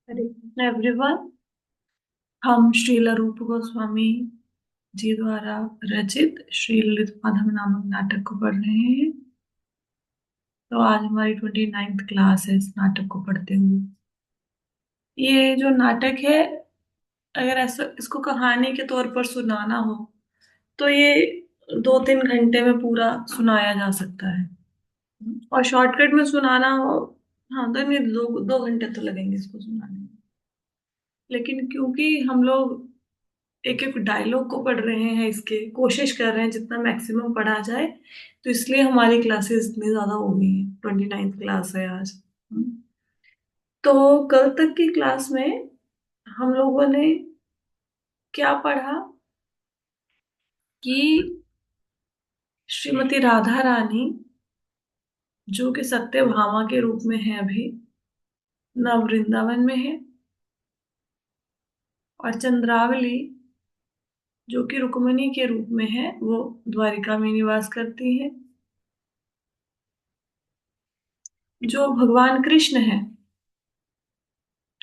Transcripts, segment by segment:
हरे Krishna everyone. हम श्रील रूप गोस्वामी जी द्वारा रचित श्री ललित माधव नामक नाटक को पढ़ रहे हैं। तो आज हमारी 29th क्लास है इस नाटक को पढ़ते हुए। ये जो नाटक है, अगर ऐसा इसको कहानी के तौर पर सुनाना हो तो ये 2-3 घंटे में पूरा सुनाया जा सकता है। और शॉर्टकट में सुनाना हो, हाँ, तो नहीं, 2-2 घंटे तो लगेंगे इसको सुनाने में। लेकिन क्योंकि हम लोग एक एक डायलॉग को पढ़ रहे हैं, इसके कोशिश कर रहे हैं जितना मैक्सिमम पढ़ा जाए, तो इसलिए हमारी क्लासेस इतनी ज्यादा हो गई हैं। 29th क्लास है आज। तो कल तक की क्लास में हम लोगों ने क्या पढ़ा कि श्रीमती राधा रानी, जो कि सत्यभामा के रूप में है, अभी नव वृंदावन में है। और चंद्रावली, जो कि रुक्मिणी के रूप में है, वो द्वारिका में निवास करती है। जो भगवान कृष्ण है,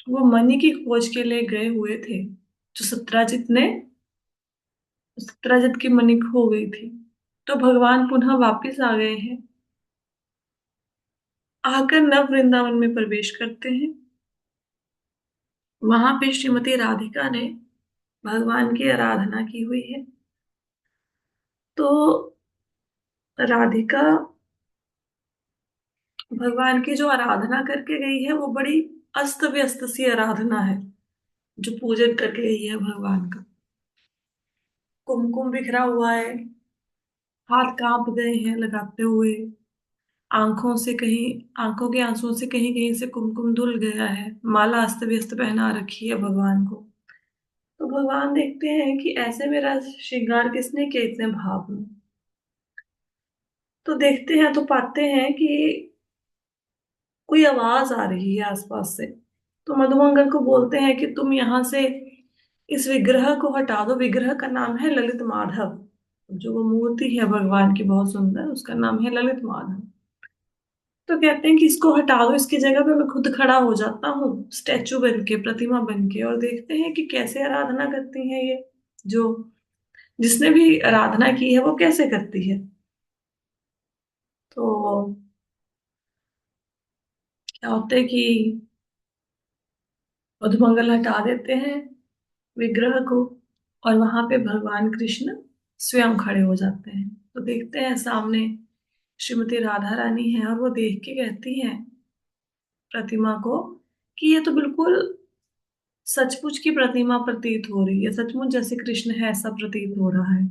वो मणि की खोज के लिए गए हुए थे। जो सत्राजित की मणि खो गई थी, तो भगवान पुनः वापस आ गए हैं। आकर नव वृंदावन में प्रवेश करते हैं। वहां पे श्रीमती राधिका ने भगवान की आराधना की हुई है। तो राधिका भगवान की जो आराधना करके गई है, वो बड़ी अस्त व्यस्त सी आराधना है। जो पूजन करके गई है भगवान का, कुमकुम बिखरा हुआ है, हाथ कांप गए हैं लगाते हुए, आंखों के आंसुओं से कहीं कहीं से कुमकुम धुल गया है, माला अस्त व्यस्त पहना रखी है भगवान को। तो भगवान देखते हैं कि ऐसे मेरा श्रृंगार किसने किया इतने भाव में। तो देखते हैं तो पाते हैं कि कोई आवाज आ रही है आसपास से। तो मधुमंगल को बोलते हैं कि तुम यहाँ से इस विग्रह को हटा दो। विग्रह का नाम है ललित माधव। जो वो मूर्ति है भगवान की बहुत सुंदर, उसका नाम है ललित माधव। तो कहते हैं कि इसको हटा दो, इसकी जगह पे मैं खुद खड़ा हो जाता हूँ, स्टैचू बन के, प्रतिमा बन के, और देखते हैं कि कैसे आराधना करती हैं ये। जो जिसने भी आराधना की है वो कैसे करती है। तो क्या होता है कि मधुमंगल हटा देते हैं विग्रह को, और वहां पे भगवान कृष्ण स्वयं खड़े हो जाते हैं। तो देखते हैं सामने श्रीमती राधा रानी है, और वो देख के कहती हैं प्रतिमा को कि ये तो बिल्कुल सचमुच की प्रतिमा प्रतीत हो रही है, सचमुच जैसे कृष्ण है ऐसा प्रतीत हो रहा है।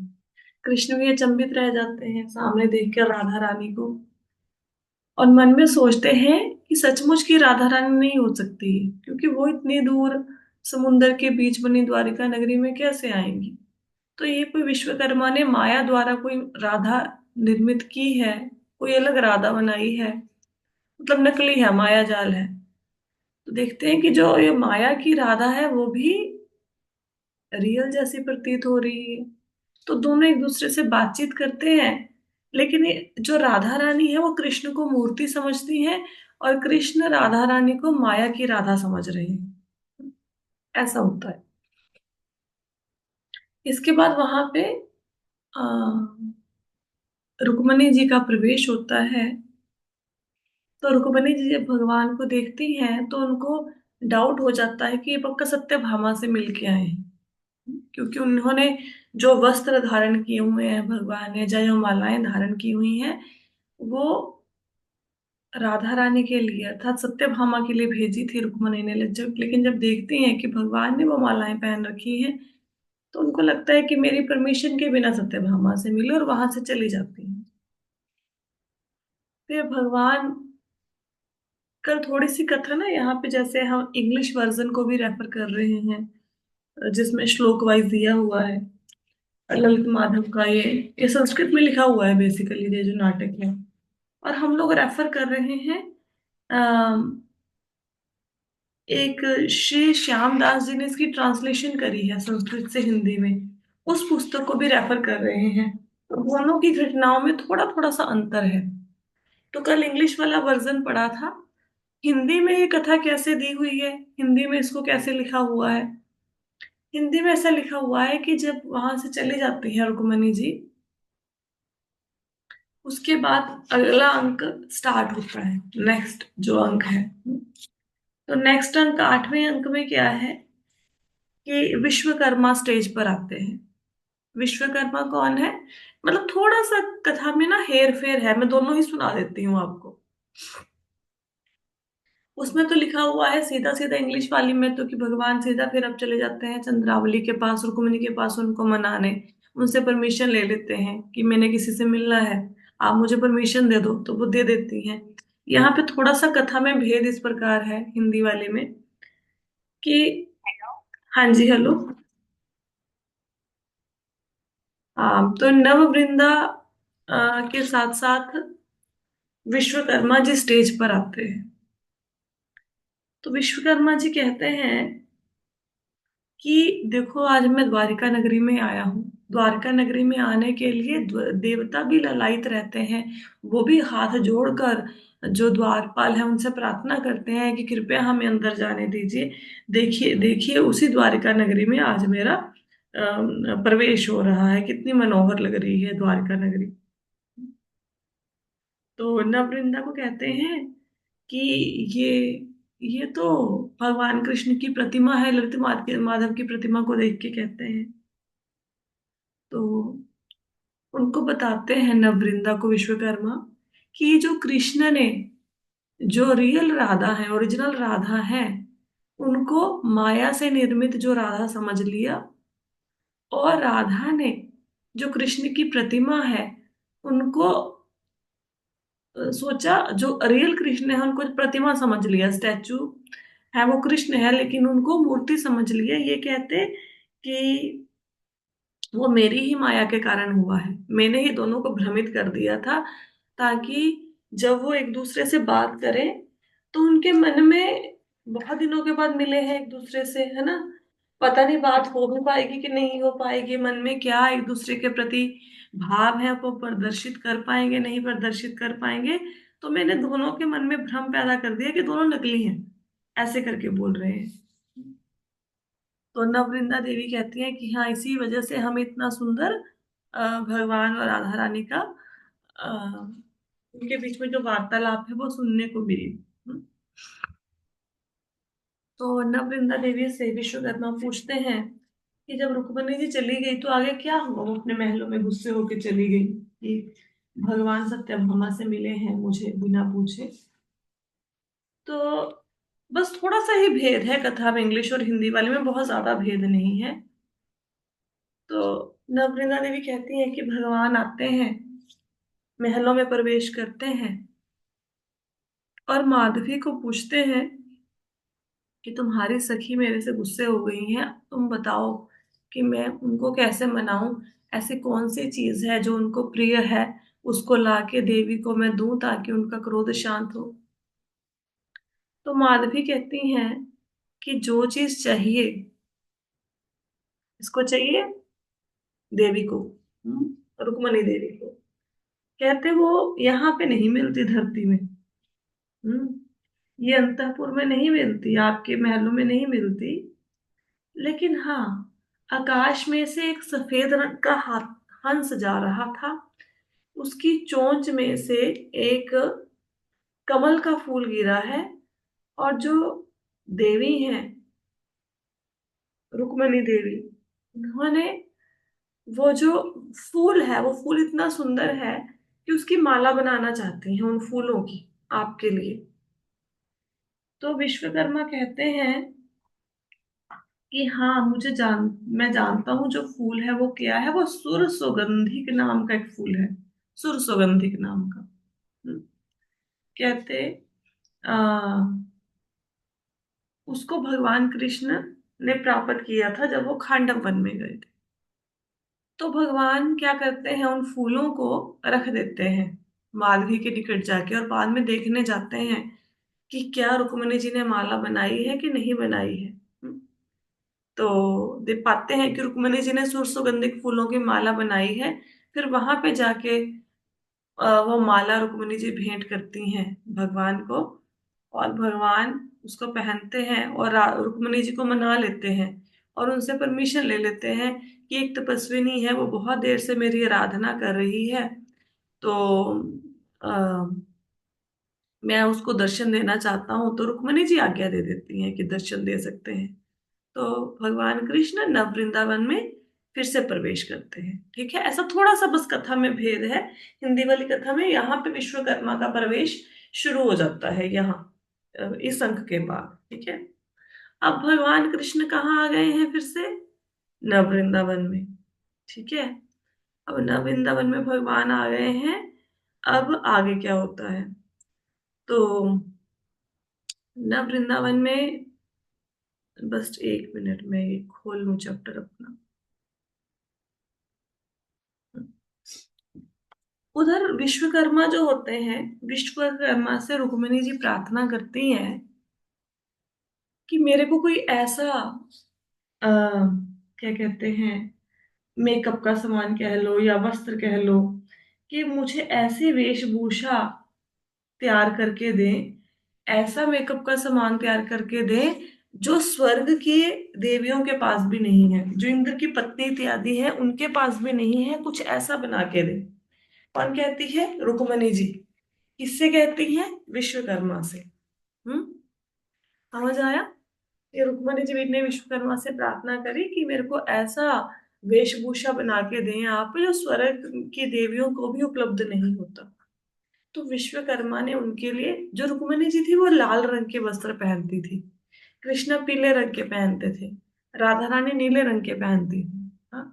कृष्ण भी अचंभित रह जाते हैं सामने देखकर राधा रानी को, और मन में सोचते हैं कि सचमुच की राधा रानी नहीं हो सकती, क्योंकि वो इतनी दूर समुन्दर के बीच बनी द्वारिका नगरी में कैसे आएंगी। तो ये कोई विश्वकर्मा ने माया द्वारा कोई राधा निर्मित की है, कोई अलग राधा बनाई है, मतलब नकली है, माया जाल है। तो देखते हैं कि जो ये माया की राधा है वो भी रियल जैसी प्रतीत हो रही है। तो दोनों एक दूसरे से बातचीत करते हैं, लेकिन ये जो राधा रानी है वो कृष्ण को मूर्ति समझती है, और कृष्ण राधा रानी को माया की राधा समझ रहे हैं। ऐसा होता है। इसके बाद वहां पे आ, रुक्मणी जी का प्रवेश होता है। तो रुक्मणी जी जब भगवान को देखती हैं तो उनको डाउट हो जाता है कि ये पक्का सत्यभामा से मिल के आए हैं, क्योंकि उन्होंने जो वस्त्र धारण किए हुए हैं, भगवान ने जो मालाएं धारण की हुई हैं, वो राधा रानी के लिए अर्थात सत्यभामा के लिए भेजी थी रुक्मणी ने। लेकिन जब देखती हैं कि भगवान ने वो मालाएं पहन रखी हैं, तो उनको लगता है कि मेरी परमिशन के बिना सत्यभामा से मिले, और वहां से चली जाती हैं। फिर भगवान, कल थोड़ी सी कथा ना यहाँ पे, जैसे हम इंग्लिश वर्जन को भी रेफर कर रहे हैं जिसमें श्लोक वाइज दिया हुआ है ललित माधव का। ये संस्कृत में लिखा हुआ है बेसिकली, ये जो नाटक है। और हम लोग रेफर कर रहे हैं अम, एक श्री श्याम दास जी ने इसकी ट्रांसलेशन करी है संस्कृत से हिंदी में, उस पुस्तक को भी रेफर कर रहे हैं। तो दोनों की घटनाओं में थोड़ा थोड़ा सा अंतर है। तो कल इंग्लिश वाला वर्जन पढ़ा था, हिंदी में ये कथा कैसे दी हुई है, हिंदी में इसको कैसे लिखा हुआ है? हिंदी में ऐसा लिखा हुआ है कि जब वहां से चले जाती है रुक्मणी जी, उसके बाद अगला अंक स्टार्ट होता है, नेक्स्ट जो अंक है। तो नेक्स्ट अंक, 8वें अंक में क्या है कि विश्वकर्मा स्टेज पर आते हैं। विश्वकर्मा कौन है? मतलब थोड़ा सा कथा में ना हेर फेर है, मैं दोनों ही सुना देती हूँ आपको। उसमें तो लिखा हुआ है सीधा सीधा इंग्लिश वाली में तो कि भगवान सीधा फिर अब चले जाते हैं चंद्रावली के पास, रुक्मिणी के पास, उनको मनाने। उनसे परमिशन ले लेते हैं कि मैंने किसी से मिलना है, आप मुझे परमिशन दे दो, तो वो दे देती हैं। यहाँ पे थोड़ा सा कथा में भेद इस प्रकार है हिंदी वाले में कि, हाँ जी, हेलो। हाँ, तो नववृंदा के साथ साथ विश्वकर्मा जी स्टेज पर आते हैं। तो विश्वकर्मा जी कहते हैं कि देखो, आज मैं द्वारिका नगरी में आया हूँ। द्वारिका नगरी में आने के लिए देवता भी ललायित रहते हैं। वो भी हाथ जोड़कर जो द्वारपाल है उनसे प्रार्थना करते हैं कि कृपया हमें अंदर जाने दीजिए। देखिए देखिए, उसी द्वारिका नगरी में आज मेरा प्रवेश हो रहा है। कितनी मनोहर लग रही है द्वारिका नगरी। तो नववृंदा को कहते हैं कि ये ये तो भगवान कृष्ण की प्रतिमा है। ललित माधव की प्रतिमा को देख के कहते हैं। तो उनको बताते हैं नववृंदा को विश्वकर्मा कि ये जो कृष्ण ने, जो रियल राधा है, ओरिजिनल राधा है, उनको माया से निर्मित जो राधा समझ लिया, और राधा ने जो कृष्ण की प्रतिमा है उनको सोचा, जो रियल कृष्ण है उनको प्रतिमा समझ लिया, स्टैचू है वो कृष्ण है, लेकिन उनको मूर्ति समझ लिया। ये कहते कि वो मेरी ही माया के कारण हुआ है, मैंने ही दोनों को भ्रमित कर दिया था, ताकि जब वो एक दूसरे से बात करें तो उनके मन में, बहुत दिनों के बाद मिले हैं एक दूसरे से, है ना, पता नहीं बात हो भी पाएगी कि नहीं हो पाएगी, मन में क्या एक दूसरे के प्रति भाव है वो प्रदर्शित कर पाएंगे नहीं प्रदर्शित कर पाएंगे। तो मैंने दोनों के मन में भ्रम पैदा कर दिया कि दोनों नकली हैं, ऐसे करके बोल रहे हैं। तो नववृंदा देवी कहती है कि हाँ, इसी वजह से हमें इतना सुंदर भगवान और राधा रानी का अ, उनके बीच में जो वार्तालाप है वो सुनने को मिली। हम्म। तो नववृंदा देवी से विश्वकर्मा पूछते हैं कि जब रुक्मिणी जी चली गई तो आगे क्या हुआ? वो अपने महलों में गुस्से होकर चली गई कि भगवान सत्यभामा से मिले हैं मुझे बिना पूछे। तो बस थोड़ा सा ही भेद है कथा में, इंग्लिश और हिंदी वाले में बहुत ज्यादा भेद नहीं है। तो नवनीता देवी कहती हैं कि भगवान आते हैं, महलों में प्रवेश करते हैं, और माधवी को पूछते हैं कि तुम्हारी सखी मेरे से गुस्से हो गई है, तुम बताओ कि मैं उनको कैसे मनाऊं। ऐसी कौन सी चीज है जो उनको प्रिय है, उसको लाके देवी को मैं दूं ताकि उनका क्रोध शांत हो। तो माधवी कहती हैं कि जो चीज चाहिए, इसको चाहिए देवी को, रुक्मणी देवी को, कहते वो यहाँ पे नहीं मिलती धरती में। ये अंतःपुर में नहीं मिलती, आपके महलों में नहीं मिलती। लेकिन हाँ, आकाश में से एक सफेद रंग का हंस जा रहा था। उसकी चोंच में से एक कमल का फूल गिरा है, और जो देवी हैं, रुक्मणी देवी, उन्होंने वो जो फूल है, वो फूल इतना सुंदर है कि उसकी माला बनाना चाहती हैं, उन फूलों की, आपके लिए। तो विश्वकर्मा कहते हैं कि हाँ, मैं जानता हूँ जो फूल है वो क्या है। वो सुर सौगंधिक नाम का एक फूल है, सुर सौगंधिक नाम का। हम्म, कहते आ, उसको भगवान कृष्ण ने प्राप्त किया था जब वो खांडव वन में गए थे। तो भगवान क्या करते हैं, उन फूलों को रख देते हैं माधवी के निकट जाके, और बाद में देखने जाते हैं कि क्या रुक्मिणी जी ने माला बनाई है कि नहीं बनाई है। तो देख पाते हैं कि रुक्मिणी जी ने सुर सुगंधिक फूलों की माला बनाई है। फिर वहां पे जाके वो माला रुक्मिणी जी भेंट करती हैं भगवान को, और भगवान उसको पहनते हैं और रुक्मिणी जी को मना लेते हैं और उनसे परमिशन ले लेते हैं कि एक तपस्विनी है, वो बहुत देर से मेरी आराधना कर रही है, तो मैं उसको दर्शन देना चाहता हूँ। तो रुक्मिणी जी आज्ञा दे देती हैं कि दर्शन दे सकते हैं। तो भगवान कृष्ण नव वृंदावन में फिर से प्रवेश करते हैं। ठीक है, ऐसा थोड़ा सा बस कथा में भेद है। हिंदी वाली कथा में यहाँ पे विश्वकर्मा का प्रवेश शुरू हो जाता है, यहाँ इस अंक के बाद। ठीक है, अब भगवान कृष्ण कहाँ आ गए हैं फिर से? नव वृंदावन में। ठीक है, अब नव वृंदावन में भगवान आ गए हैं। अब आगे क्या होता है? तो नव वृंदावन में, बस एक मिनट में ये खोल लूं चैप्टर अपना। उधर विश्वकर्मा जो होते हैं, विश्वकर्मा से रुक्मिणी जी प्रार्थना करती हैं कि मेरे को कोई ऐसा क्या कहते हैं, मेकअप का सामान कह लो या वस्त्र कह लो, कि मुझे ऐसी वेशभूषा तैयार करके दें, ऐसा मेकअप का सामान तैयार करके दें जो स्वर्ग की देवियों के पास भी नहीं है, जो इंद्र की पत्नी इत्यादि है उनके पास भी नहीं है, कुछ ऐसा बना के दे। कौन कहती है? रुक्मिणी जी। किससे कहती है? विश्वकर्मा से। हम्म, समझ आया? ये रुक्मिणी जी ने विश्वकर्मा से प्रार्थना करी कि मेरे को ऐसा वेशभूषा बना के दें आप जो स्वर्ग की देवियों को भी उपलब्ध नहीं होता। तो विश्वकर्मा ने उनके लिए, जो रुक्मिणी जी थी वो लाल रंग के वस्त्र पहनती थी, कृष्ण पीले रंग के पहनते थे, राधा रानी नीले रंग के पहनती थी। हाँ,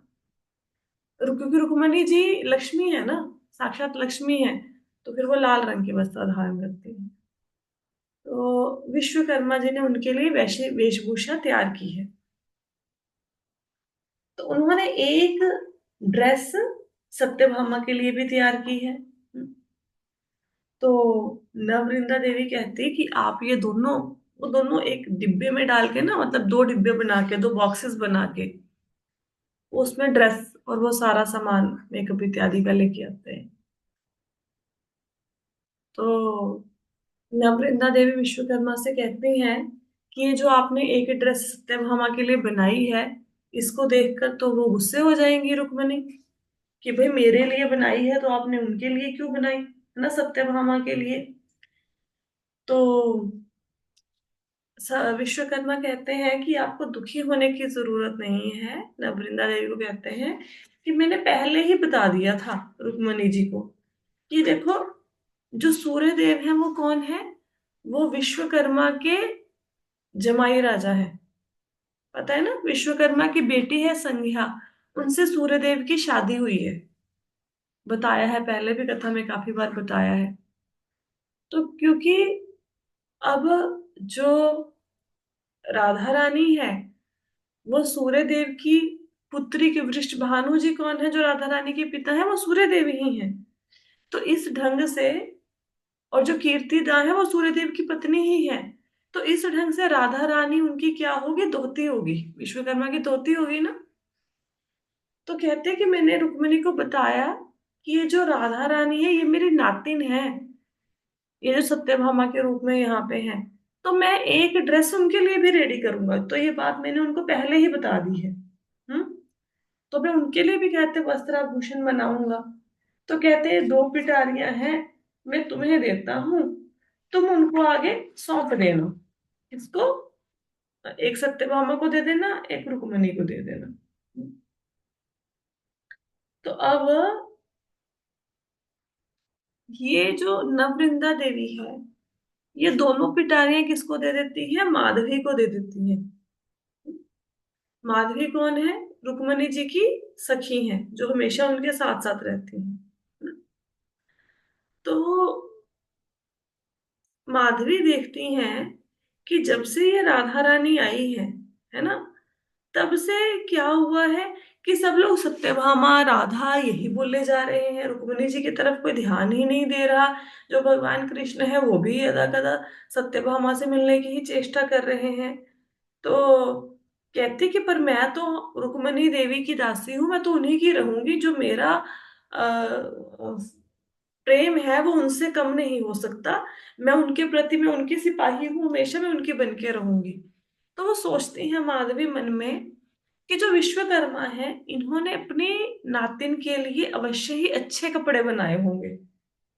क्योंकि रुक्मिणी जी लक्ष्मी है ना, साक्षात लक्ष्मी है, तो फिर वो लाल रंग के वस्त्र धारण करती है। तो विश्वकर्मा जी ने उनके लिए वैसे वेशभूषा तैयार की है। तो उन्होंने एक ड्रेस सत्यभामा के लिए भी तैयार की है। तो नवरिंदा देवी कहती कि आप ये दोनों, वो दोनों एक डिब्बे में डाल के ना, मतलब दो डिब्बे बना के, दो बॉक्सेस बना के, उसमें ड्रेस और वो सारा सामान मेकअप इत्यादि का लेके आते हैं। तो नवरिंदा देवी विश्वकर्मा से कहती हैं कि ये जो आपने एक ड्रेस सत्यभामा के लिए बनाई है, इसको देखकर तो वो गुस्से हो जाएंगी रुक्मिणी, कि भाई मेरे लिए बनाई है तो आपने उनके लिए क्यों बनाई, है ना, सत्यभामा के लिए। तो विश्वकर्मा कहते हैं कि आपको दुखी होने की जरूरत नहीं है। नवरिंदा देवी को कहते हैं कि मैंने पहले ही बता दिया था रुक्मिणी जी को कि देखो, जो सूर्य देव है वो कौन है? वो विश्वकर्मा के जमाई राजा है। पता है ना, विश्वकर्मा की बेटी है संज्ञा, उनसे सूर्यदेव की शादी हुई है। बताया है, पहले भी कथा में काफी बार बताया है। तो क्योंकि अब जो राधा रानी है वो सूर्य देव की पुत्री की, वृष्ट भानु जी कौन है जो राधा रानी के पिता है? वो सूर्य देव ही है। तो इस ढंग से, और जो कीर्तिदा है वो सूर्य देव की पत्नी ही है। तो इस ढंग से राधा रानी उनकी क्या होगी? धोती होगी, विश्वकर्मा की धोती होगी ना। तो कहते हैं कि मैंने रुक्मिणी को बताया कि ये जो राधा रानी है ये मेरी नातिन है, ये जो सत्यभामा के रूप में यहाँ पे है, तो मैं एक ड्रेस उनके लिए भी रेडी करूंगा। तो ये बात मैंने उनको पहले ही बता दी है। हम्म, तो मैं उनके लिए भी कहते वस्त्राभूषण बनाऊंगा। तो कहते हैं दो पिटारियां हैं, मैं तुम्हें देता हूँ, तुम उनको आगे सौंप देना। इसको एक सत्यभामा को दे देना, एक रुक्मिणी को दे देना। तो अब ये जो नववृंदा देवी है, ये दोनों पिटारियां किसको दे देती है? माधवी को दे देती है। माधवी कौन है? रुक्मिणी जी की सखी है, जो हमेशा उनके साथ साथ रहती है। तो माधवी देखती हैं कि जब से ये राधा रानी आई है ना, तब से क्या हुआ है कि सब लोग सत्यभामा राधा यही बोले जा रहे हैं, रुक्मिणी जी की तरफ कोई ध्यान ही नहीं दे रहा। जो भगवान कृष्ण है वो भी यदा कदा सत्यभामा से मिलने की ही चेष्टा कर रहे हैं। तो कहती कि पर मैं तो रुक्मिणी देवी की दासी हूं, मैं तो उन्हीं की रहूंगी, जो मेरा प्रेम है वो उनसे कम नहीं हो सकता। मैं उनके प्रति, मैं उनकी सिपाही हूँ, हमेशा मैं उनकी बन के रहूंगी। तो वो सोचती है माधवी मन में कि जो विश्वकर्मा है, इन्होंने अपनी नातिन के लिए अवश्य ही अच्छे कपड़े बनाए होंगे,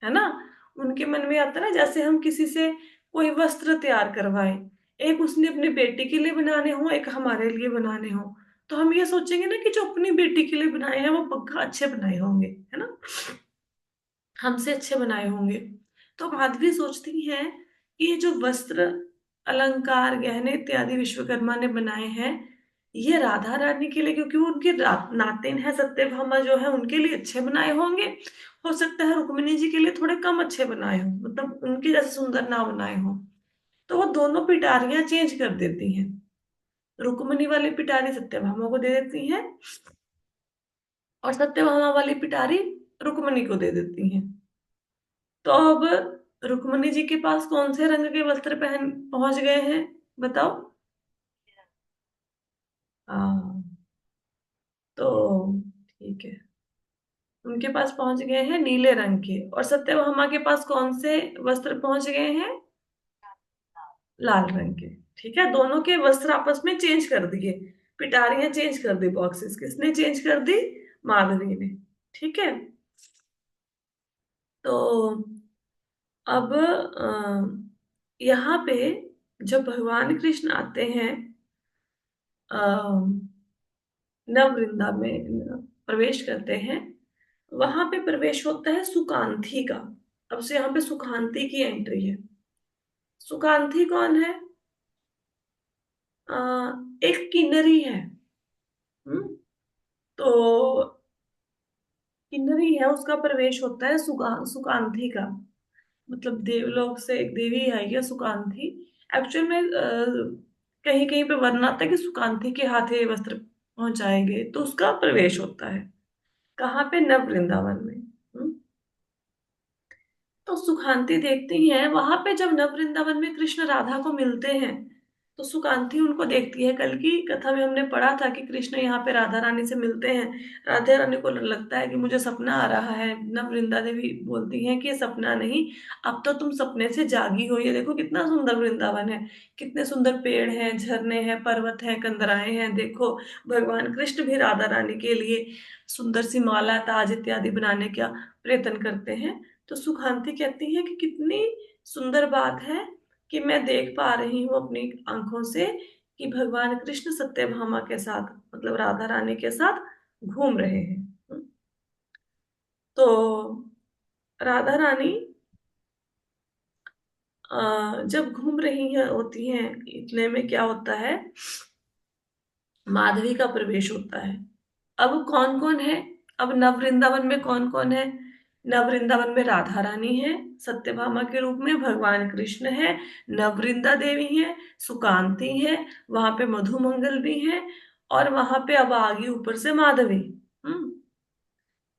है ना। उनके मन में आता है ना, जैसे हम किसी से कोई वस्त्र तैयार करवाए, एक उसने अपनी बेटी के लिए बनाने हो, एक हमारे लिए बनाने हो, तो हम ये सोचेंगे ना कि जो अपनी बेटी के लिए बनाए हैं वो पक्का अच्छे बनाए होंगे, है ना, हमसे अच्छे बनाए होंगे। तो माधवी सोचती है कि ये जो वस्त्र, अलंकार, गहने इत्यादि विश्वकर्मा ने बनाए हैं, ये राधा रानी के लिए, क्योंकि वो उनकी नातिन है, सत्यभामा जो है, उनके लिए अच्छे बनाए होंगे। हो सकता है रुक्मिणी जी के लिए थोड़े कम अच्छे बनाए हों, मतलब उनके जैसे सुंदर ना बनाए हों। तो वो दोनों पिटारियां चेंज कर देती हैं। रुक्मिणी वाली पिटारी सत्यभामा को दे देती हैं, और सत्यभामा वाली पिटारी रुक्मिणी को दे देती हैं। तो अब रुक्मिणी जी के पास कौन से रंग के वस्त्र पहन पहुंच गए हैं, बताओ। हाँ, तो ठीक है, उनके पास पहुंच गए हैं नीले रंग के, और सत्यभामा के पास कौन से वस्त्र पहुंच गए हैं, लाल रंग के। ठीक है, दोनों के वस्त्र आपस में चेंज कर दिए, पिटारियां चेंज कर दी, बॉक्सेस किसने चेंज कर दी, माधवी ने। ठीक है, तो अब यहाँ पे जब भगवान कृष्ण आते हैं नव वृंदा में प्रवेश करते हैं, वहां पे प्रवेश होता है सुकांती का। अब से यहाँ पे सुकांती की एंट्री है। सुकांती कौन है, आ, एक किन्नरी है। हम्म, तो किन्नरी है, उसका प्रवेश होता है सुकांती का। मतलब देवलोक से एक देवी आई है सुकांती। एक्चुअल में कहीं कहीं पे वर्णन आता है कि सुकांती के हाथ ये वस्त्र पहुंचाएंगे, तो उसका प्रवेश होता है कहाँ पे, नव वृंदावन में। तो सुखांती देखती हैं वहां पे, जब नव वृंदावन में कृष्ण राधा को मिलते हैं, तो सुकांती उनको देखती है। कल की कथा में हमने पढ़ा था कि कृष्ण यहाँ पे राधा रानी से मिलते हैं। राधा रानी को लगता है कि मुझे सपना आ रहा है। नव वृंदा देवी बोलती हैं कि ये सपना नहीं, अब तो तुम सपने से जागी हो। ये देखो कितना सुंदर वृंदावन है, कितने सुंदर पेड़ हैं, झरने हैं, पर्वत हैं, कंदराएं हैं। देखो, भगवान कृष्ण भी राधा रानी के लिए सुंदर सी माला, ताज इत्यादि बनाने का प्रयत्न करते हैं। तो सुखांती कहती है कि कितनी सुंदर बात है कि मैं देख पा रही हूँ अपनी आंखों से कि भगवान कृष्ण सत्यभामा के साथ, मतलब राधा रानी के साथ घूम रहे हैं। तो राधा रानी जब घूम रही हैं होती हैं, इतने में क्या होता है, माधवी का प्रवेश होता है। अब कौन कौन है, अब नव वृंदावन में कौन कौन है, नव वृंदावन में राधा रानी है सत्यभामा के रूप में, भगवान कृष्ण है, नववृंदा देवी है, सुकांती है, वहां पे मधुमंगल भी है, और वहां पे अब आ गई ऊपर से माधवी। हम्म,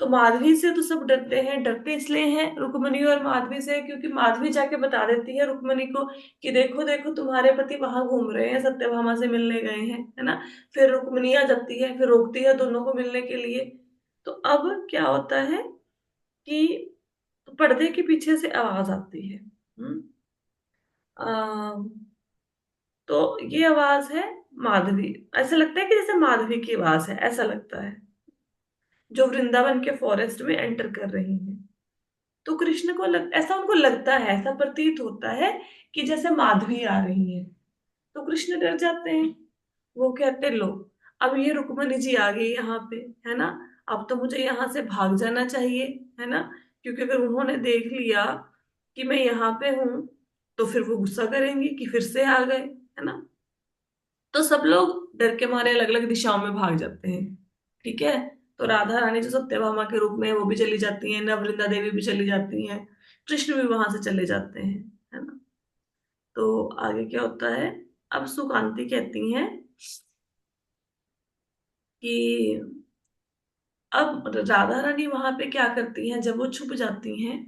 तो माधवी से तो सब डरते हैं, डरते इसलिए हैं रुक्मणी और माधवी से, क्योंकि माधवी जाके बता देती है रुक्मणी को कि देखो देखो तुम्हारे पति वहां घूम रहे हैं, सत्यभामा से मिलने गए हैं, है ना। फिर रुक्मणी आ जाती है, फिर रोकती है दोनों को मिलने के लिए। तो अब क्या होता है कि पर्दे के पीछे से आवाज आती है। हम्म, आ, तो ये आवाज है माधवी। ऐसा लगता है कि जैसे माधवी की आवाज है, ऐसा लगता है, जो वृंदावन के फॉरेस्ट में एंटर कर रही है। तो कृष्ण को ऐसा उनको लगता है, ऐसा प्रतीत होता है कि जैसे माधवी आ रही है। तो कृष्ण डर जाते हैं। वो कहते लो, अब ये रुक्मणी जी आ गई यहाँ पे, है ना, अब तो मुझे यहाँ से भाग जाना चाहिए, है ना, क्योंकि अगर उन्होंने देख लिया कि मैं यहाँ पे हूं, तो फिर वो गुस्सा करेंगी कि फिर से आ गए, है ना। तो सब लोग डर के मारे अलग अलग दिशाओं में भाग जाते हैं। ठीक है, तो राधा रानी जो सत्यभामा के रूप में है वो भी चली जाती है, नववृंदा देवी भी चली जाती हैं, कृष्ण भी वहां से चले जाते हैं, है ना। तो आगे क्या होता है, अब सुकांती कहती हैं कि अब राधा रानी वहां पे क्या करती हैं, जब वो छुप जाती हैं,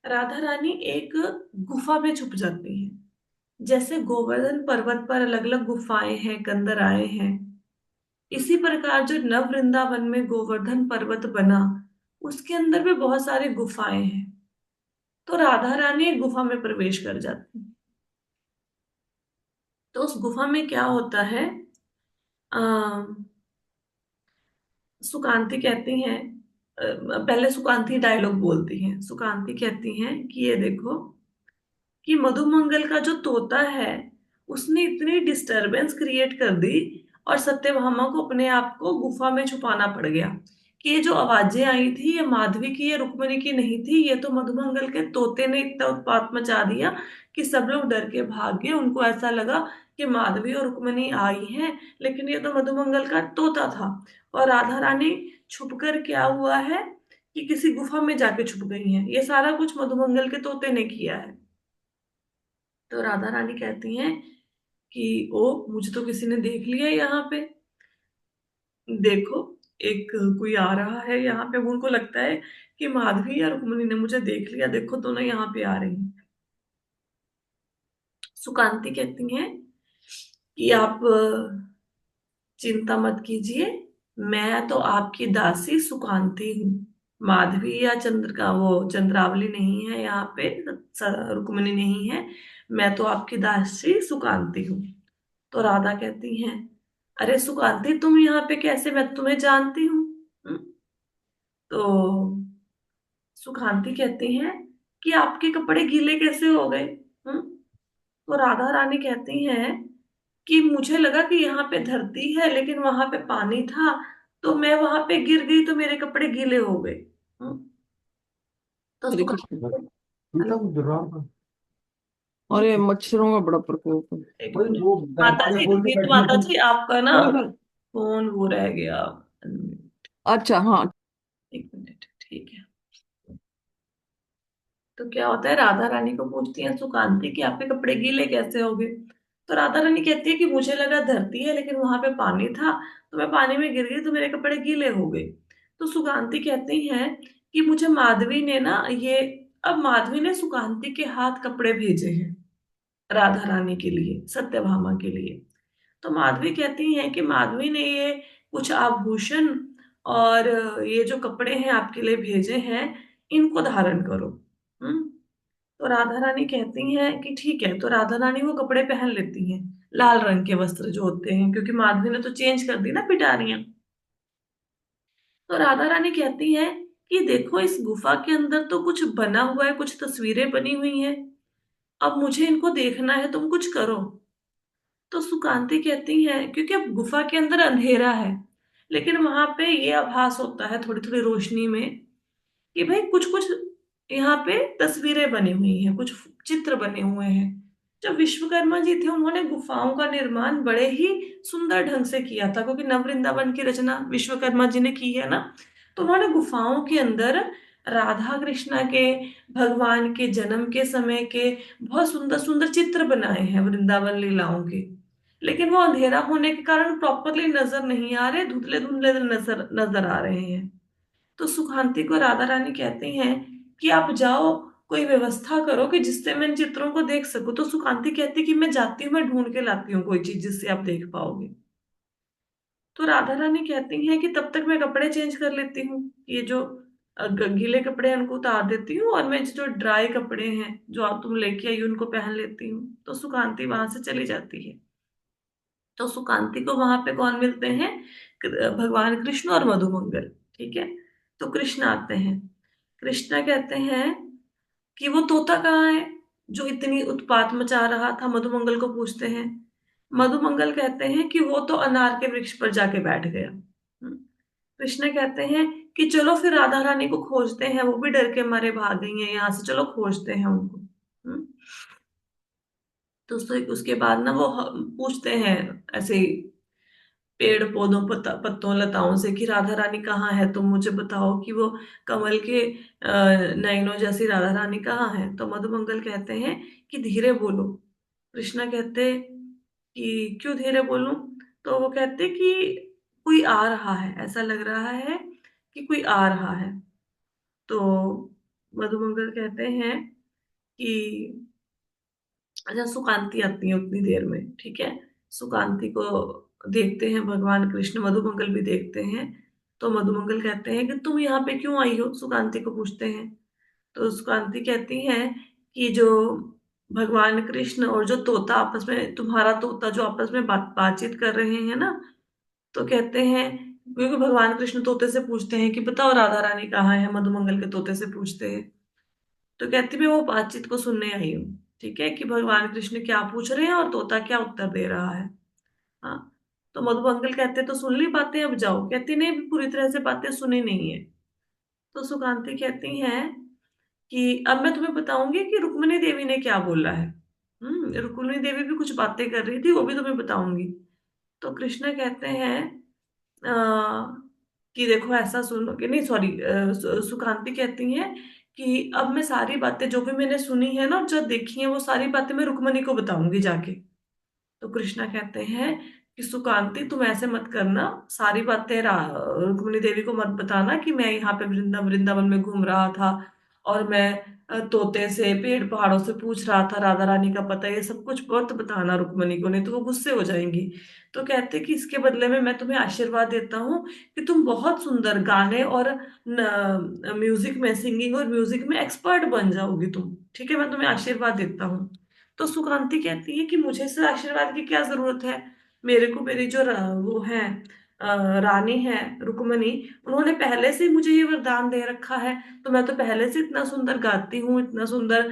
राधा रानी एक गुफा में छुप जाती हैं। जैसे गोवर्धन पर्वत पर अलग अलग गुफाएं हैं, कंदराएं हैं, इसी प्रकार जो नव वृंदावन में गोवर्धन पर्वत बना, उसके अंदर भी बहुत सारी गुफाएं हैं। तो राधा रानी एक गुफा में प्रवेश कर जाती है। तो उस गुफा में क्या होता है, सुकांति कहती हैं, पहले सुकांति डायलॉग बोलती हैं। सुकांति कहती हैं कि ये देखो कि मधुमंगल का जो तोता है उसने इतनी डिस्टरबेंस क्रिएट कर दी और सत्यभामा को अपने आप को गुफा में छुपाना पड़ गया, कि ये जो आवाजें आई थी ये माधवी की, ये रुक्मिणी की नहीं थी, ये तो मधुमंगल के तोते ने इतना उत्पात मचा दिया कि सब लोग डर के भाग गए। उनको ऐसा लगा कि माधवी और रुक्मिणी आई हैं, लेकिन ये तो मधुमंगल का तोता था। और राधा रानी छुपकर क्या हुआ है कि किसी गुफा में जाके छुप गई हैं। ये सारा कुछ मधुमंगल के तोते ने किया है। तो राधा रानी कहती हैं कि ओ, मुझे तो किसी ने देख लिया यहाँ पे। देखो, एक कोई आ रहा है यहाँ पे। उनको लगता है कि माधवी या रुक्मिणी ने मुझे देख लिया, देखो दोनों यहाँ पे आ रही हैं। सुकांती कहती हैं कि आप चिंता मत कीजिए, मैं तो आपकी दासी सुकांती हूँ। माधवी या चंद्र का वो चंद्रावली नहीं है यहाँ पे, रुक्मिणी नहीं है। मैं तो आपकी दासी सुकांती हूँ। तो राधा कहती हैं, अरे सुकांती, तुम यहाँ पे कैसे, मैं तुम्हें जानती हूँ। हम्म? तो सुकांती कहती हैं कि आपके कपड़े गीले कैसे हो गए। हम्म? तो राधा रानी कहती हैं कि मुझे लगा कि यहाँ पे धरती है लेकिन वहां पे पानी था, तो मैं वहां पे गिर गई तो मेरे कपड़े गीले हो गए। हम्म? तो हरे कृष्ण। सुकांती, हेलो, अरे मच्छरों का बड़ा प्रकोप है। एक मिनट, माता जी, ये तो माता जी आपका ना अरे भाई, फोन वो रह गया। अच्छा हाँ। एक मिनट, ठीक है। तो क्या होता है, राधा रानी को पूछती है सुकांती कि आपके कपड़े गीले कैसे हो गए। तो राधा रानी कहती है कि मुझे लगा धरती है लेकिन वहां पे पानी था, तो मैं पानी में गिर गई तो मेरे कपड़े गीले हो गए। तो सुकांती कहती हैं कि मुझे माधवी ने ना ये, अब माधवी ने सुकांती के हाथ कपड़े भेजे हैं राधा रानी के लिए, सत्यभामा के लिए। तो माधवी कहती हैं कि माधवी ने ये कुछ आभूषण और ये जो कपड़े हैं आपके लिए भेजे हैं, इनको धारण करो। हम्म? तो राधा रानी कहती हैं कि ठीक है। तो राधा रानी वो कपड़े पहन लेती हैं, लाल रंग के वस्त्र जो होते हैं, क्योंकि माधवी ने तो चेंज कर दी ना पिटारियां। तो राधा रानी कहती हैं कि देखो, इस गुफा के अंदर तो कुछ बना हुआ है, कुछ तस्वीरें बनी हुई हैं, अब मुझे इनको देखना है, तुम कुछ करो। तो सुकांती कहती है, क्योंकि अब गुफा के अंदर अंधेरा है, लेकिन वहां पे ये आभास होता है थोड़ी थोड़ी रोशनी में कि भाई कुछ कुछ यहाँ पे तस्वीरें बनी हुई हैं, कुछ चित्र बने हुए हैं। जब विश्वकर्मा जी थे उन्होंने गुफाओं का निर्माण बड़े ही सुंदर ढंग से किया था, क्योंकि नव वृंदावन की रचना विश्वकर्मा जी ने की है ना। तो उन्होंने गुफाओं के अंदर राधा कृष्णा के, भगवान के जन्म के समय के बहुत सुंदर सुंदर चित्र बनाए हैं वृंदावन लीलाओं के। लेकिन वो अंधेरा होने के कारण प्रॉपरली नजर नहीं आ रहे, धुंधले धुंधले नजर नजर आ रहे हैं। तो सुखांती को राधा रानी कहती हैं कि आप जाओ, कोई व्यवस्था करो कि जिससे मैं इन चित्रों को देख सकूं। तो सुकांती कहती कि मैं जाती हूँ, मैं ढूंढ के लाती हूँ कोई चीज जिससे आप देख पाओगे। तो राधा रानी कहती हैं कि तब तक मैं कपड़े चेंज कर लेती हूँ, ये जो गीले कपड़े हैं उनको उतार देती हूँ, और मैं जो ड्राई कपड़े हैं जो आप तुम लेके आई उनको पहन लेती हूँ। तो सुकांती वहां से चली जाती है। तो सुकांती को वहां पे कौन मिलते हैं, भगवान कृष्ण और मधुमंगल। ठीक है। तो कृष्ण आते हैं। कृष्णा कहते हैं कि वो तोता कहाँ है जो इतनी उत्पात मचा रहा था, मधुमंगल को पूछते हैं। मधुमंगल कहते हैं कि वो तो अनार के वृक्ष पर जाके बैठ गया। कृष्ण कहते हैं कि चलो फिर राधा रानी को खोजते हैं, वो भी डर के मारे भाग गई हैं यहाँ से, चलो खोजते हैं उनको। हम्म? तो उसके बाद ना वो पूछते हैं ऐसे ही पेड़ पौधों पत्तों लताओं से कि राधा रानी कहाँ है, तुम मुझे बताओ कि वो कमल के नयनों जैसी राधा रानी कहाँ है। तो मधुमंगल कहते हैं कि धीरे बोलो। कृष्णा कहते कि क्यों धीरे बोलूं। तो वो कहते कि कोई आ रहा है, ऐसा लग रहा है कि कोई आ रहा है। तो मधुमंगल कहते हैं कि अच्छा, सुकांती आती है उतनी देर में। ठीक है। सुकांती को देखते हैं भगवान कृष्ण, मधुमंगल भी देखते हैं। तो मधुमंगल कहते हैं कि तुम यहाँ पे क्यों आई हो, सुकांति को पूछते हैं। तो सुकांति कहती हैं कि जो भगवान कृष्ण और जो तोता आपस में, तुम्हारा तोता जो आपस में बातचीत कर रहे हैं ना, तो कहते हैं, क्योंकि भगवान कृष्ण तोते से पूछते हैं कि बताओ राधा रानी कहाँ है, मधुमंगल के तोते से पूछते हैं। तो कहती मैं वो बातचीत को सुनने आई हूँ, ठीक है, कि भगवान कृष्ण क्या पूछ रहे हैं और तोता क्या उत्तर दे रहा है। हाँ। तो मधुमंगल कहते तो सुन ली बातें, अब जाओ। कहती नहीं, अभी पूरी तरह से बातें सुनी नहीं है। तो सुकांति कहती हैं कि अब मैं तुम्हें बताऊंगी कि रुक्मिणी देवी ने क्या बोला है। रुक्मिणी देवी भी कुछ बातें कर रही थी, वो भी तुम्हें बताऊंगी। तो कृष्ण कहते हैं कि देखो ऐसा सुनो, कि नहीं सॉरी, सुकांति कहती हैं कि अब मैं सारी बातें जो भी मैंने सुनी है ना, जो देखी है, वो सारी बातें मैं रुक्मिणी को बताऊंगी जाके। तो कृष्णा कहते हैं कि सुकांति तुम ऐसे मत करना, सारी बातें रुक्मिणी देवी को मत बताना कि मैं यहाँ पे वृंदावन में घूम रहा था और मैं तोते से पेड़ पहाड़ों से पूछ रहा था राधा रानी का पता, ये सब कुछ मत बताना रुक्मिणी को, नहीं तो वो गुस्से हो जाएंगी। तो कहते कि इसके बदले में मैं तुम्हें आशीर्वाद देता हूँ कि तुम बहुत सुंदर गाने और म्यूजिक में, सिंगिंग और म्यूजिक में एक्सपर्ट बन जाओगी तुम, ठीक है, मैं तुम्हें आशीर्वाद देता हूँ। तो सुकांति कहती है कि मुझे से आशीर्वाद की क्या जरूरत है, मेरे को मेरी जो वो है रानी है रुक्मिणी, उन्होंने पहले से ही मुझे ये वरदान दे रखा है। तो मैं तो पहले से इतना सुंदर गाती हूँ, इतना सुंदर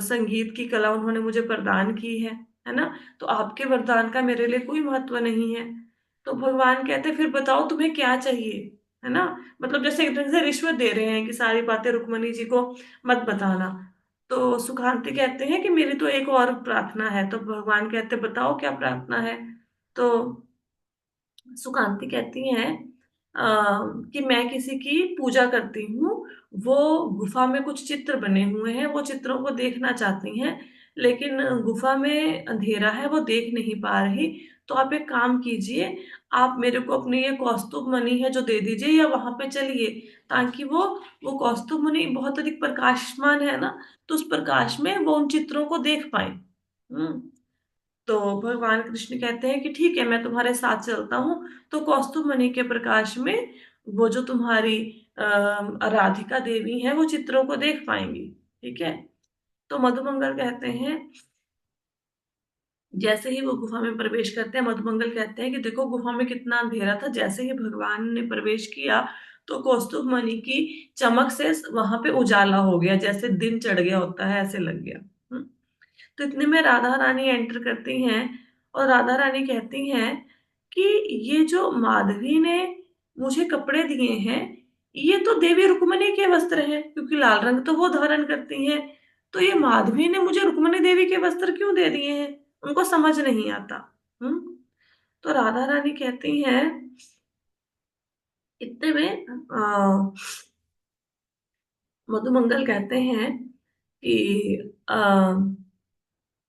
संगीत की कला उन्होंने मुझे प्रदान की है ना। तो आपके वरदान का मेरे लिए कोई महत्व नहीं है। तो भगवान कहते फिर बताओ तुम्हें क्या चाहिए, है ना। मतलब जैसे एक ढंग से रिश्वत दे रहे हैं कि सारी बातें रुक्मिणी जी को मत बताना। तो सुखांति कहते हैं कि मेरी तो एक और प्रार्थना है। तो भगवान कहते बताओ क्या प्रार्थना है। तो सुकांति कहती हैं कि मैं किसी की पूजा करती हूँ, वो गुफा में कुछ चित्र बने हुए हैं, वो चित्रों को देखना चाहती हैं, लेकिन गुफा में अंधेरा है, वो देख नहीं पा रही। तो आप एक काम कीजिए, आप मेरे को अपनी ये कौस्तुभ मणि है जो दे दीजिए, या वहां पे चलिए, ताकि वो कौस्तुभ मणि बहुत अधिक प्रकाशमान है ना, तो उस प्रकाश में वो उन चित्रों को देख पाए। हम्म। तो भगवान कृष्ण कहते हैं कि ठीक है, मैं तुम्हारे साथ चलता हूँ। तो कौस्तुभ मणि के प्रकाश में वो जो तुम्हारी राधिका देवी है वो चित्रों को देख पाएंगी, ठीक है। तो मधुमंगल कहते हैं, जैसे ही वो गुफा में प्रवेश करते हैं, मधुमंगल कहते हैं कि देखो गुफा में कितना अंधेरा था, जैसे ही भगवान ने प्रवेश किया तो कौस्तुभ मणि की चमक से वहां पे उजाला हो गया, जैसे दिन चढ़ गया होता है, ऐसे लग गया। तो इतने में राधा रानी एंटर करती हैं, और राधा रानी कहती हैं कि ये जो माधवी ने मुझे कपड़े दिए हैं, ये तो देवी रुक्मिणी के वस्त्र हैं, क्योंकि लाल रंग तो वो धारण करती हैं। तो ये माधवी ने मुझे रुक्मिणी देवी के वस्त्र क्यों दे दिए हैं, उनको समझ नहीं आता। हम्म। तो राधा रानी कहती हैं, इतने में मधुमंगल कहते हैं कि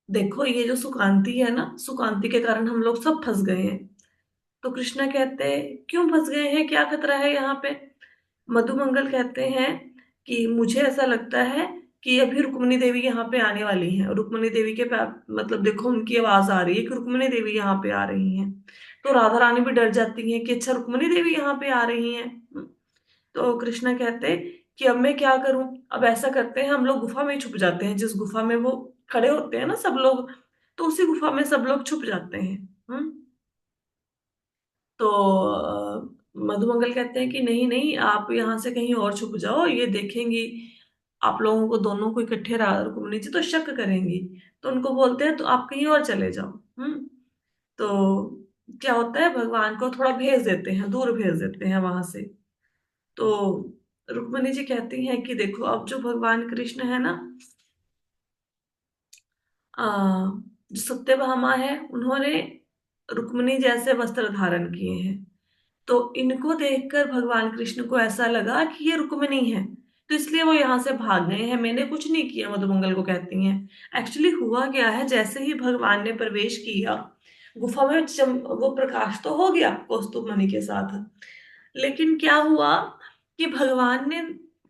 देखो ये जो सुकांति है ना, सुकांति के कारण हम लोग सब फंस गए हैं। तो कृष्णा कहते हैं क्यों फंस गए हैं, क्या खतरा है यहाँ पे। मधुमंगल कहते हैं कि मुझे ऐसा लगता है कि अभी रुक्मिणी देवी यहाँ पे आने वाली हैं, रुक्मिणी देवी के मतलब देखो उनकी आवाज आ रही है कि रुक्मिणी देवी यहाँ पे आ रही हैं। तो राधा रानी भी डर जाती है कि अच्छा रुक्मिणी देवी यहाँ पे आ रही हैं। तो कृष्णा कहते कि अब मैं क्या करूं। अब ऐसा करते हैं, हम लोग गुफा में ही छुप जाते हैं, जिस गुफा में वो खड़े होते हैं ना सब लोग, तो उसी गुफा में सब लोग छुप जाते हैं। हम्म। तो मधुमंगल कहते हैं कि नहीं नहीं, आप यहाँ से कहीं और छुप जाओ, ये देखेंगी आप लोगों को दोनों को इकट्ठे रुक्मिणी जी तो शक करेंगी। तो उनको बोलते हैं तो आप कहीं और चले जाओ। तो क्या होता है, भगवान को थोड़ा भेज देते हैं, दूर भेज देते हैं वहां से। तो रुक्मिणी जी कहती हैं कि देखो अब जो भगवान कृष्ण है ना, आ, जो सत्यभामा है, उन्होंने रुक्मिणी जैसे वस्त्र धारण किए हैं। तो इनको देखकर भगवान कृष्ण को ऐसा लगा कि ये रुक्मिणी है, तो इसलिए वो यहाँ से भाग गए हैं, मैंने कुछ नहीं किया, मधुमंगल को कहती हैं। एक्चुअली हुआ क्या है, जैसे ही भगवान ने प्रवेश किया गुफा में, वो प्रकाश तो हो गया कौस्तुभ मणि के साथ, लेकिन क्या हुआ कि भगवान ने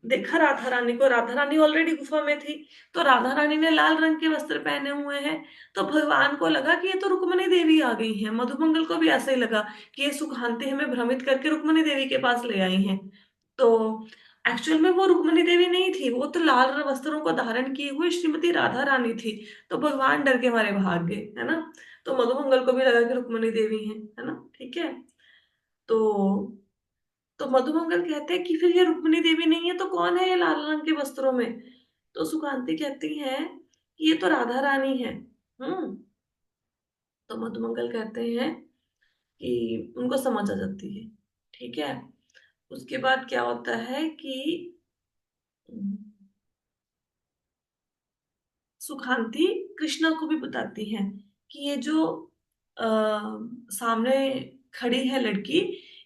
देखा राधा रानी को, राधा रानी ऑलरेडी गुफा में थी। तो राधा रानी ने लाल रंग के वस्त्र पहने हुए हैं। तो भगवान को लगा कि ये तो रुक्मिणी देवी आ गई हैं। मधुमंगल को भी ऐसा ही लगा कि ये सुखांती हमें भ्रमित करके रुक्मिणी देवी के पास ले आई हैं। तो एक्चुअल में वो रुक्मिणी देवी नहीं थी, वो तो लाल वस्त्रों को धारण किए हुए श्रीमती राधा रानी थी। तो भगवान डर के मारे भाग गए, है ना। तो मधुमंगल को भी लगा कि रुक्मिणी देवी है ना, ठीक है। तो मधुमंगल कहते हैं कि फिर ये रुक्मिणी देवी नहीं है तो कौन है ये लाल रंग के वस्त्रों में। तो सुकांती कहती है कि ये तो राधा रानी है। हम्म। तो मधुमंगल कहते हैं कि उनको समझ आ जाती है, ठीक है। उसके बाद क्या होता है कि सुखांती कृष्णा को भी बताती हैं कि ये जो आ, सामने खड़ी है लड़की,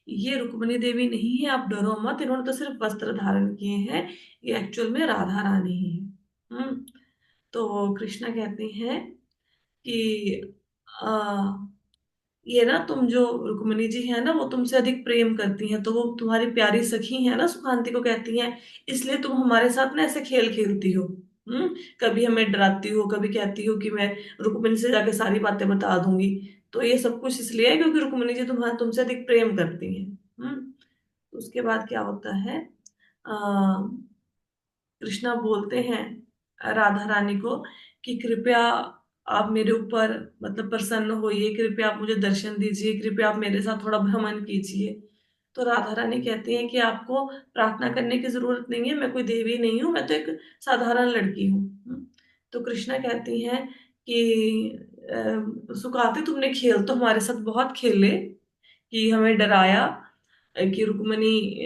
ये रुक्मिणी देवी नहीं है, आप डरो मत, इन्होंने तो सिर्फ वस्त्र धारण किए हैं, ये एक्चुअल में राधा रानी ही है। हम्म। तो कृष्णा कहती हैं कि ये ना तुम जो रुक्मिणी जी है ना वो तुमसे अधिक प्रेम करती हैं, तो वो तुम्हारी प्यारी सखी है ना, सुखांती को कहती हैं, इसलिए तुम हमारे साथ ना ऐसे खेल खेलती हो। हम्म। कभी हमें डराती हो, कभी कहती हो कि मैं रुक्मिणी से जाके सारी बातें बता दूंगी। तो ये सब कुछ इसलिए है क्योंकि रुक्मिणी जी तुम्हारा तुमसे अधिक प्रेम करती हैं। हम्म। तो उसके बाद क्या होता है, कृष्णा बोलते हैं राधा रानी को कि कृपया आप मेरे ऊपर मतलब प्रसन्न होइए, कृपया आप मुझे दर्शन दीजिए, कृपया आप मेरे साथ थोड़ा भ्रमण कीजिए। तो राधा रानी कहती हैं कि आपको प्रार्थना करने की जरूरत नहीं है, मैं कोई देवी नहीं हूँ, मैं तो एक साधारण लड़की हूँ। तो कृष्णा कहती हैं कि सुकाते तुमने खेल तो हमारे साथ बहुत खेले, कि हमें डराया कि रुक्मणी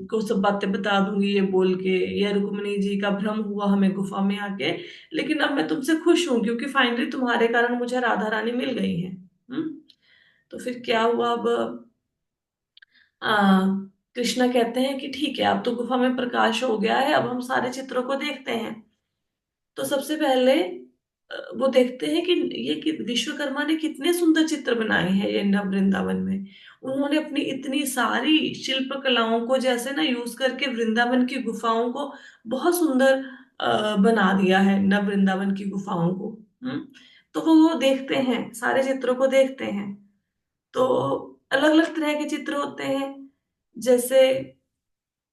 को सब बातें बता दूंगी ये बोल के, या रुक्मणी जी का भ्रम हुआ हमें गुफा में आके। लेकिन अब मैं तुमसे खुश हूं क्योंकि फाइनली तुम्हारे कारण मुझे राधा रानी मिल गई है। हम्म। तो फिर क्या हुआ अब, आ, कृष्णा कहते हैं कि ठीक है, अब तो गुफा में प्रकाश हो गया है, अब हम सारे चित्रों को देखते हैं। तो सबसे पहले वो देखते हैं कि ये कि विश्वकर्मा ने कितने सुंदर चित्र बनाए हैं ये नव वृंदावन में। उन्होंने अपनी इतनी सारी शिल्प कलाओं को जैसे ना यूज करके वृंदावन की गुफाओं को बहुत सुंदर बना दिया है, नव वृंदावन की गुफाओं को। हम्म। तो वो देखते हैं, सारे चित्रों को देखते हैं। तो अलग अलग तरह के चित्र होते हैं। जैसे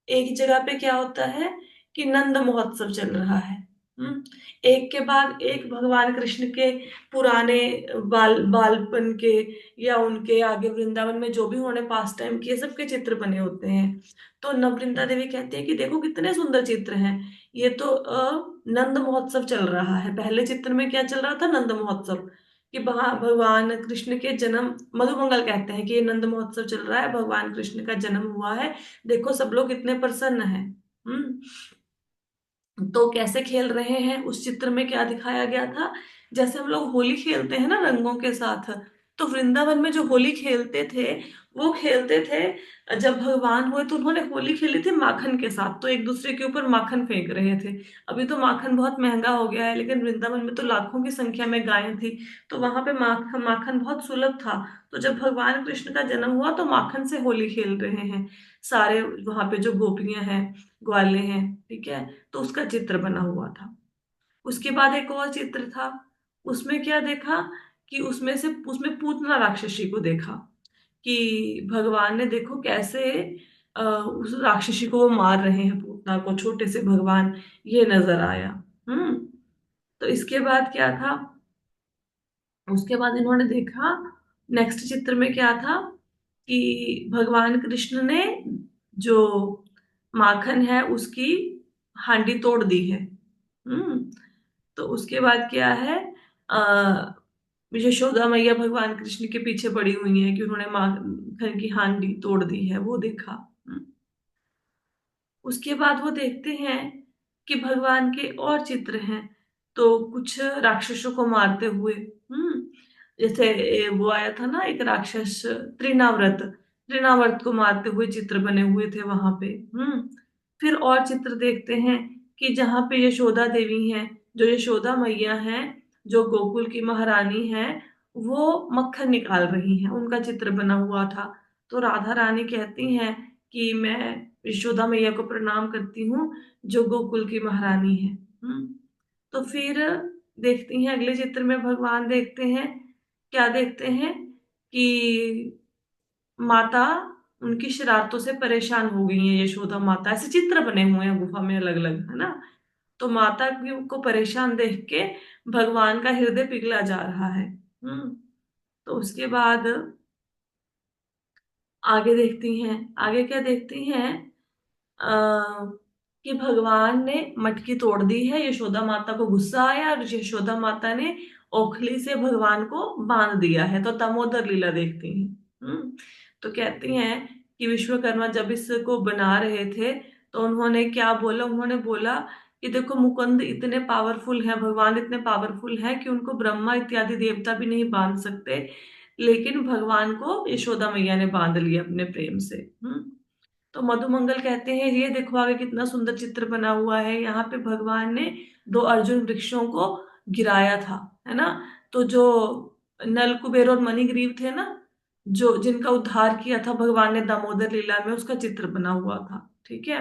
एक जगह पे क्या होता है कि नंद महोत्सव चल रहा है। हम्म। एक के बाद एक भगवान कृष्ण के पुराने बालपन के, या उनके आगे वृंदावन में जो भी उन्होंने पास टाइम किए सबके चित्र बने होते हैं। तो नववृंदा देवी कहती है कि देखो कितने सुंदर चित्र हैं, ये तो नंद महोत्सव चल रहा है। पहले चित्र में क्या चल रहा था, नंद महोत्सव, कि वहां भगवान कृष्ण के जन्म, मधुमंगल कहते हैं कि ये नंद महोत्सव चल रहा है, भगवान कृष्ण का जन्म हुआ है, देखो सब लोग कितने प्रसन्न हैं। हम्म। तो कैसे खेल रहे हैं, उस चित्र में क्या दिखाया गया था, जैसे हम लोग होली खेलते हैं ना रंगों के साथ, तो वृंदावन में जो होली खेलते थे वो खेलते थे। जब भगवान हुए तो उन्होंने होली खेली थी माखन के साथ, तो एक दूसरे के ऊपर माखन फेंक रहे थे। अभी तो माखन बहुत महंगा हो गया है, लेकिन वृंदावन में तो लाखों की संख्या में गायें थी, तो वहां पे माखन माखन बहुत सुलभ था। तो जब भगवान कृष्ण का जन्म हुआ तो माखन से होली खेल रहे हैं सारे, वहां पे जो गोपियां हैं, ग्वाले हैं, ठीक है। तो उसका चित्र बना हुआ था। उसके बाद एक और चित्र था, उसमें क्या देखा कि उसमें पूतना राक्षसी को देखा, कि भगवान ने देखो कैसे उस राक्षसी को वो मार रहे हैं, पूतना को, छोटे से भगवान, ये नजर आया। हम्म। तो इसके बाद क्या था, उसके बाद इन्होंने देखा, नेक्स्ट चित्र में क्या था कि भगवान कृष्ण ने जो माखन है उसकी हांडी तोड़ दी है। हम्म। तो उसके बाद क्या है, आ, यशोदा मैया भगवान कृष्ण के पीछे पड़ी हुई है कि उन्होंने माखन की हांडी तोड़ दी है, वो देखा। हम्म। उसके बाद वो देखते हैं कि भगवान के और चित्र हैं, तो कुछ राक्षसों को मारते हुए। हम्म। जैसे वो आया था ना एक राक्षस, त्रिनाव्रत, त्रिनावर्त को मारते हुए चित्र बने हुए थे वहां पे। हम्म। फिर और चित्र देखते हैं कि जहाँ पे यशोदा देवी हैं, जो यशोदा मैया हैं, जो गोकुल की महारानी हैं, वो मक्खन निकाल रही हैं, उनका चित्र बना हुआ था। तो राधा रानी कहती हैं कि मैं यशोदा मैया को प्रणाम करती हूँ जो गोकुल की महारानी है। तो फिर देखती हैं अगले चित्र में भगवान देखते हैं, क्या देखते हैं कि माता उनकी शरारतों से परेशान हो गई है। यशोदा माता, ऐसे चित्र बने हुए हैं गुफा में अलग अलग, है ना। तो माता को परेशान देख के भगवान का हृदय पिघला जा रहा है। तो उसके बाद आगे देखती हैं, आगे क्या देखती हैं, कि भगवान ने मटकी तोड़ दी है। यशोदा माता को गुस्सा आया और यशोदा माता ने ओखली से भगवान को बांध दिया है। तो दामोदर लीला देखती हैं। तो कहती हैं कि विश्वकर्मा जब इसको बना रहे थे तो उन्होंने क्या बोला, उन्होंने बोला कि देखो मुकुंद इतने पावरफुल हैं, भगवान इतने पावरफुल हैं कि उनको ब्रह्मा इत्यादि देवता भी नहीं बांध सकते, लेकिन भगवान को यशोदा मैया ने बांध लिया अपने प्रेम से। तो मधुमंगल कहते हैं ये देखो आगे कितना सुंदर चित्र बना हुआ है, यहाँ पे भगवान ने दो अर्जुन वृक्षों को गिराया था, है ना। तो जो नल कुबेर और मणिग्रीव थे ना, जो जिनका उद्धार किया था भगवान ने दामोदर लीला में, उसका चित्र बना हुआ था। ठीक है।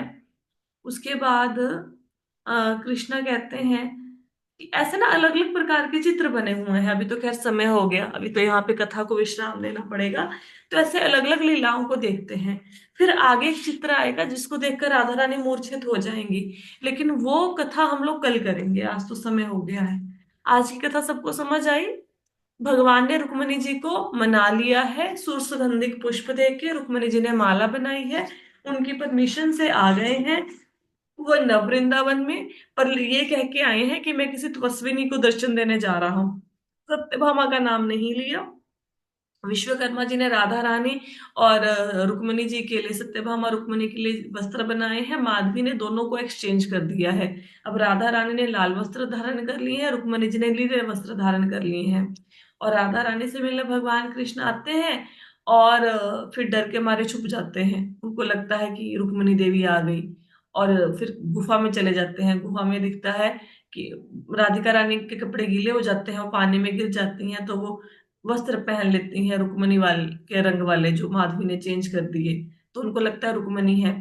उसके बाद कृष्णा कहते हैं कि ऐसे ना अलग अलग प्रकार के चित्र बने हुए हैं। अभी तो खैर समय हो गया, अभी तो यहाँ पे कथा को विश्राम देना पड़ेगा। तो ऐसे अलग अलग लीलाओं को देखते हैं। फिर आगे एक चित्र आएगा जिसको देखकर राधा रानी मूर्छित हो जाएंगी, लेकिन वो कथा हम लोग कल करेंगे, आज तो समय हो गया है। आज की कथा सबको समझ आई। भगवान ने रुक्मिणी जी को मना लिया है, सुगंधित पुष्प देके रुक्मिणी जी ने माला बनाई है, उनकी परमिशन से आ गए हैं वो नव वृंदावन में। पर ये कह के आए हैं कि मैं किसी तपस्विनी को दर्शन देने जा रहा हूँ, सत्यभामा का नाम नहीं लिया। विश्वकर्मा जी ने राधा रानी और रुक्मिणी जी के लिए, सत्यभामा रुक्मिणी के लिए वस्त्र बनाए हैं। माधवी ने दोनों को एक्सचेंज कर दिया है। अब राधा रानी ने लाल वस्त्र धारण कर लिए हैं, रुक्मिणी जी ने नीले वस्त्र धारण कर लिए हैं। और राधा रानी से मिलने भगवान कृष्ण आते हैं और फिर डर के मारे छुप जाते हैं। उनको लगता है कि रुक्मिणी देवी आ गई, और फिर गुफा में चले जाते हैं। गुफा में दिखता है कि राधिका रानी के कपड़े गीले हो जाते हैं, वो पानी में गिर जाती हैं, तो वो वस्त्र पहन लेती हैं रुक्मणी वाले के रंग वाले, जो माधवी ने चेंज कर दिए। तो उनको लगता है रुक्मणी है।